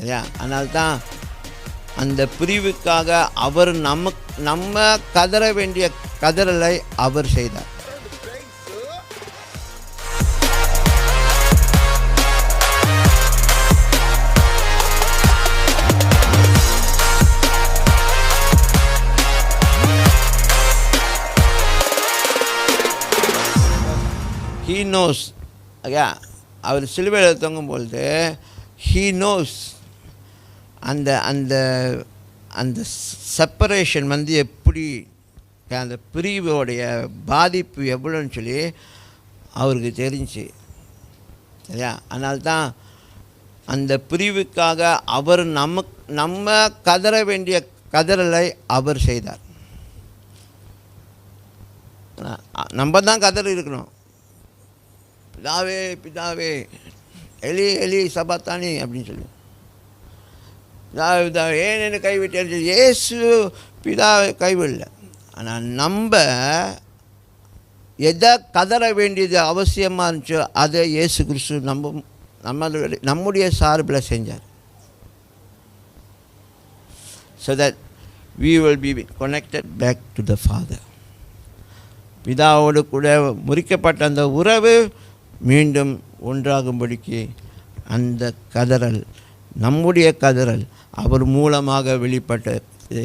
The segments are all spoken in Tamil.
இல்லையா? அதனால்தான் அந்த பிரிவுக்காக அவர் நம்ம கதற வேண்டிய கதறலை அவர் செய்தார். He knows. அவர் சிலுவையில் தொங்கும் பொழுது he knows அந்த அந்த அந்த செப்பரேஷன் எப்படி, அந்த பிரிவோடைய பாதிப்பு எவ்வளோன்னு சொல்லி அவருக்கு தெரிஞ்சு இல்லையா? அதனால்தான் அந்த பிரிவுக்காக அவர் நம்ம கதற வேண்டிய கதறலை அவர் செய்தார். நம்ம தான் கதறி இருக்கணும். பிதாவே பிதாவே எலி எலி சபாத்தானி அப்படின்னு சொல்லி, பிதாவே பிதாவே ஏன் என்ன கைவிட்டேன்னு இயேசு பிதாவை கைவிடல. ஆனால் நம்ம எதை கதற வேண்டியது அவசியமாக இருந்துச்சோ அதை இயேசு கிறிஸ்து நம்முடைய சார்பில் செஞ்சார். So that we will be connected back to the Father. பிதாவோடு கூட முறிக்கப்பட்ட அந்த உறவு மீண்டும் ஒன்றாகும்படிக்கு அந்த கதறல், நம்முடைய கதறல் அவர் மூலமாக வெளிப்பட்டது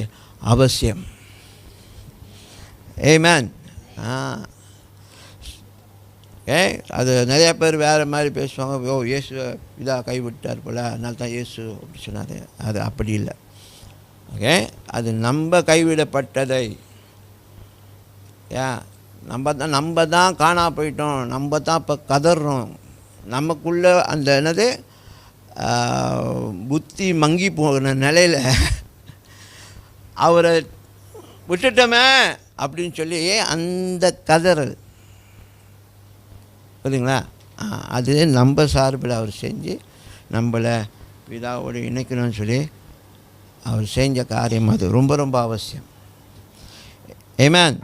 அவசியம். ஆமென். அது நிறையா பேர் வேறு மாதிரி பேசுவாங்க. இயேசு இதா கைவிட்டார் போல், அதனால தான் இயேசு அப்படி சொன்னார். அது அப்படி இல்லை. அது நம்ம கைவிடப்பட்டதை நம்ம தான் காணா போயிட்டோம், நம்ம தான் இப்போ கதறோம். நமக்குள்ளே அந்த என்னது புத்தி மங்கி போன நிலையில் அவரை விட்டுட்டோமே அப்படின்னு சொல்லி அந்த கதறல் புரியுதுங்களா? அது நம்ம சார்பில் அவர் செஞ்சு நம்மளை பிதாவோடு இணைக்கணும்னு சொல்லி அவர் செஞ்ச காரியம். அது ரொம்ப ரொம்ப அவசியம். ஆமென்.